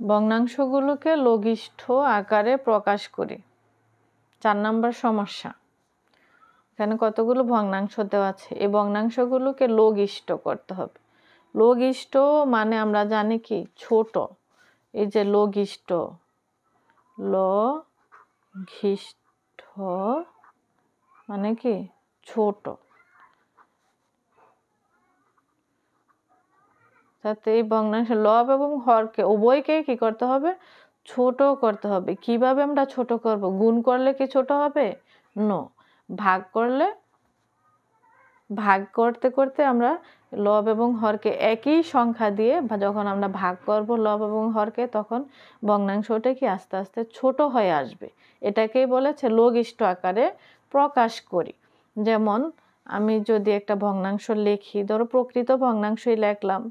ভগ্নাংশগুলোকে লঘিষ্ঠ আকারে প্রকাশ করি। 4 নম্বর সমস্যা। এখানে কতগুলো ভগ্নাংশ দেওয়া আছে, এই ভগ্নাংশগুলোকে লঘিষ্ঠ করতে হবে। লঘিষ্ঠ মানে আমরা জানি কি ছোট, এই যে লঘিষ্ঠ, লঘিষ্ঠ মানে কি ছোট। তাতে এই ভগ্নাংশ লব এবং হরকে উভয়কে কি করতে হবে, ছোট করতে হবে। কিভাবে আমরা ছোট করব? গুণ করলে কি ছোট হবে? নো, ভাগ করলে, ভাগ করতে করতে আমরা লব এবং হরকে একই সংখ্যা দিয়ে যখন আমরা ভাগ করব লব এবং হরকে, তখন ভগ্নাংশটা কি আস্তে আস্তে ছোট হয়ে আসবে। এটাকেই বলেছে লঘিষ্ঠ আকারে প্রকাশ করি। যেমন আমি যদি একটা ভগ্নাংশ লিখি, ধরো প্রকৃত ভগ্নাংশই লিখলাম,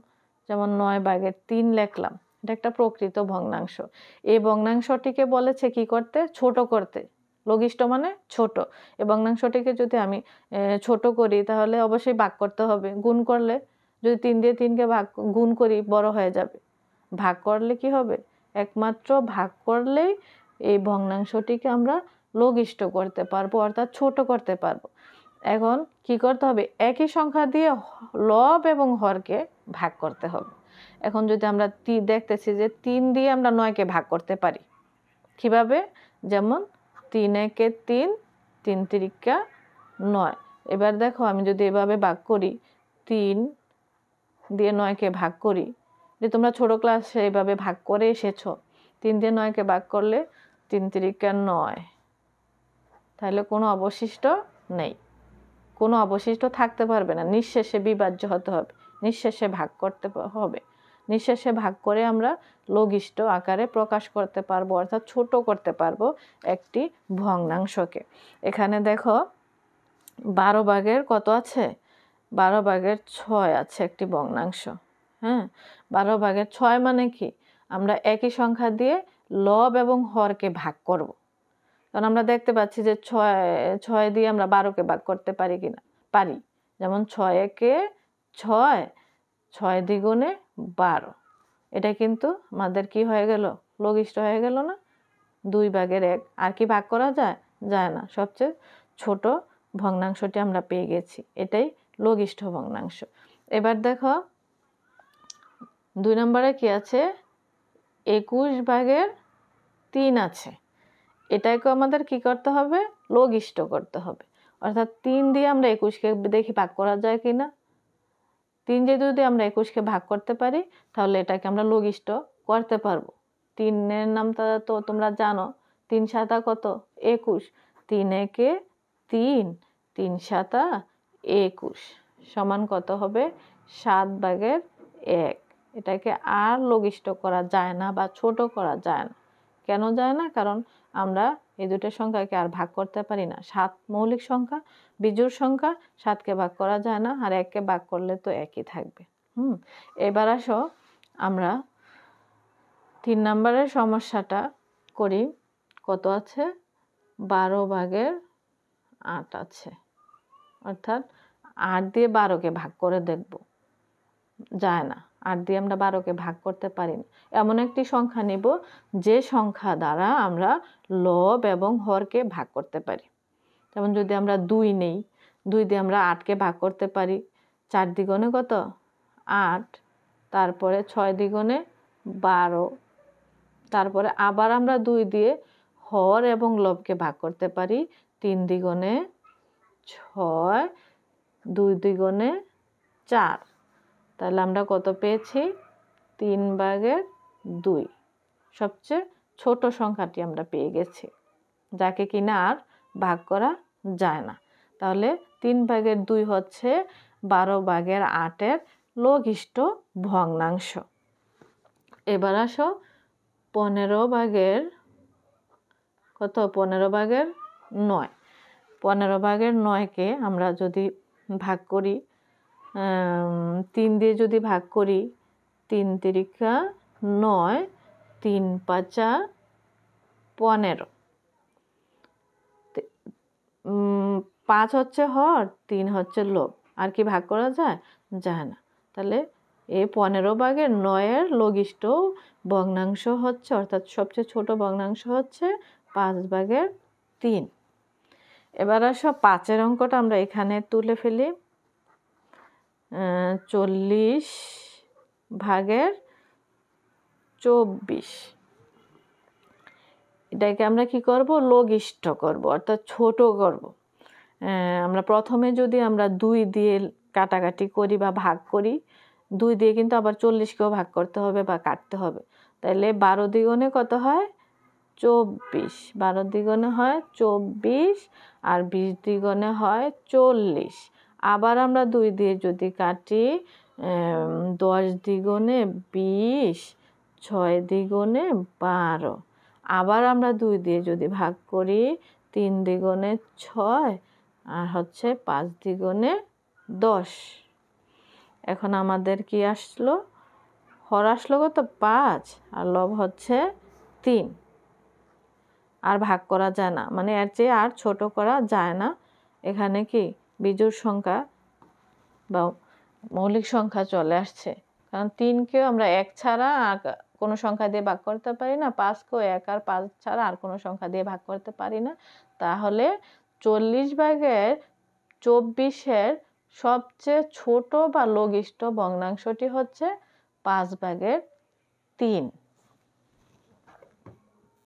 যেমন 9/3 লিখলাম, এটা একটা প্রকৃত ভগ্নাংশ। এই ভগ্নাংশটিকে বলেছে কি করতে, ছোট করতে। লঘিষ্ঠ মানে ছোট। এই ভগ্নাংশটিকে যদি আমি ছোট করি তাহলে অবশ্যই ভাগ করতে হবে। গুণ করলে, যদি 3 দিয়ে 3কে গুণ করি বড় হয়ে যাবে। ভাগ করলে কি হবে? একমাত্র ভাগ করলেই এই ভগ্নাংশটিকে আমরা লঘিষ্ঠ করতে পারবো, অর্থাৎ ছোট করতে পারবো। এখন কি করতে হবে? একই সংখ্যা দিয়ে লব এবং হরকে ভাগ করতে হবে। এখন যদি আমরা দেখতেছি যে 3 দিয়ে আমরা 9কে ভাগ করতে পারি। কিভাবে? যেমন 3 একে 3, 3 তিরিকা 9। এবার দেখো আমি যদি এভাবে ভাগ করি, 3 দিয়ে 9কে ভাগ করি, যে তোমরা ছোট ক্লাসে এভাবে ভাগ করে এসেছো, 3 দিয়ে 9কে ভাগ করলে 3 তিরিকা 9, তাহলে কোনো অবশিষ্ট নেই, কোনো অবশিষ্ট থাকতে পারবে না, নিঃশেষে বিভাজ্য হতে হবে, নিঃশেষে ভাগ করতে হবে। নিঃশেষে ভাগ করে আমরা লঘিষ্ঠ আকারে প্রকাশ করতে পারবো, অর্থাৎ ছোট করতে পারবো একটি ভগ্নাংশকে। এখানে দেখো 12 কত আছে? 12/6 আছে একটি ভগ্নাংশ। হ্যাঁ, 12/6 মানে কি? আমরা একই সংখ্যা দিয়ে লব এবং হরকে ভাগ করব। কারণ আমরা দেখতে পাচ্ছি যে 6 দিয়ে আমরা 12কে ভাগ করতে পারি কিনা, পারি। যেমন 6 একে 6, 6 দ্বিগুণে 12। এটা কিন্তু আমাদের কি হয়ে গেল? লঘিষ্ঠ হয়ে গেল না? 2/1। আর কি ভাগ করা যায়? যায় না। সবচেয়ে ছোট ভগ্নাংশটি আমরা পেয়ে গেছি, এটাই লঘিষ্ঠ ভগ্নাংশ। এবার দেখো 2 নম্বরে কি আছে? 21/3 আছে। এটাকে আমাদের কি করতে হবে? লঘিষ্ঠ করতে হবে। অর্থাৎ 3 দিয়ে আমরা 21কে দেখি ভাগ করা যায় কিনা। 3 দিয়ে যদি আমরা 21কে ভাগ করতে পারি তাহলে এটাকে আমরা লঘিষ্ঠ করতে পারবো। 3-এর নামটা তো তোমরা জানো, 3 7 কত? 21। 3 একে 3, 3 7 21 সমান কত হবে? 7/1। এটাকে আর লঘিষ্ঠ করা যায় না বা ছোট করা যায় না। কেন যায় না? কারণ আমরা এই দুটো সংখ্যাকে আর ভাগ করতে পারি না। 7 মৌলিক সংখ্যা, বিজোড় সংখ্যা, 7কে ভাগ করা যায় না, আর 1কে ভাগ করলে তো একই থাকবে। এবার আসো আমরা 3 নম্বরের সমস্যাটা করি। কত আছে? 12/8 আছে। অর্থাৎ 8 দিয়ে 12কে ভাগ করে দেখব, যায় না। 8 দিয়ে আমরা 12কে ভাগ করতে পারি না। এমন একটি সংখ্যা নেব যে সংখ্যা দ্বারা আমরা লব এবং হরকে ভাগ করতে পারি। যেমন যদি আমরা 2 নেই, 2 দিয়ে আমরা 8কে ভাগ করতে পারি। 4 দ্বিগুণে কত? 8। তারপরে 6 দ্বিগুণে 12। তারপরে আবার আমরা 2 দিয়ে হর এবং লবকে ভাগ করতে পারি। 3 দ্বিগুণে 6, 2 দ্বিগুণে 4। তাহলে আমরা কত পেয়েছি? 3/2। সবচেয়ে ছোট সংখ্যাটি আমরা পেয়ে গেছি, যাকে কিনা আর ভাগ করা যায় না। তাহলে 3/2 হচ্ছে 12/8-এর লঘিষ্ঠ ভগ্নাংশ। এবার আসো 15/9। কত? 15/9। 15/9কে আমরা যদি ভাগ করি, 3 দিয়ে যদি ভাগ করি, 3 তিরিকা 9, 3 পাঁচা 15। 5 হচ্ছে হর, 3 হচ্ছে লব। আর কি ভাগ করা যায়? যায় না। তাহলে এই 15 ভাগের 9-এর লঘিষ্ঠ ভগ্নাংশ হচ্ছে, অর্থাৎ সবচেয়ে ছোট ভগ্নাংশ হচ্ছে 5 ভাগের 3। এবার আসো 5-এর অঙ্কটা আমরা এখানে তুলে ফেলি। 40 ভাগের 24, এটাকে আমরা কি করব, লঘিষ্ঠ করব, অর্থাৎ ছোট করব। আমরা প্রথমে যদি আমরা 2 দিয়ে কাটাকাটি করি বা ভাগ করি, 2 দিয়ে কিন্তু আবার 40কেও ভাগ করতে হবে বা কাটতে হবে। তাহলে 12 দ্বিগুণে কত হয়, 24। 12 দ্বিগুণে হয় 24 আর 20 দ্বিগুণে হয় 40। আবার আমরা 2 দিয়ে যদি কাটি, 10 দ্বিগুণে 20, 6 দ্বিগুণে 12। আবার আমরা 2 দিয়ে যদি ভাগ করি, 3 দ্বিগুণে 6 আর হচ্ছে 5 দ্বিগুণে 10। এখন আমাদের কি আসলো, হর আসলো কত, 5 আর লব হচ্ছে 3। আর ভাগ করা যায় না, মানে এর চেয়ে আর ছোট করা যায় না। এখানে কি বিজোড় সংখ্যা বা মৌলিক সংখ্যা চলে আসছে, কারণ 3কেও আমরা 1 ছাড়া আর কোনো সংখ্যা দিয়ে ভাগ করতে পারি না, 5কেও 1 আর 5 ছাড়া আর কোনো সংখ্যা দিয়ে ভাগ করতে পারি না। তাহলে 40 ভাগের 24-এর সবচেয়ে ছোট বা লঘিষ্ঠ ভগ্নাংশটি হচ্ছে 5 ভাগের 3।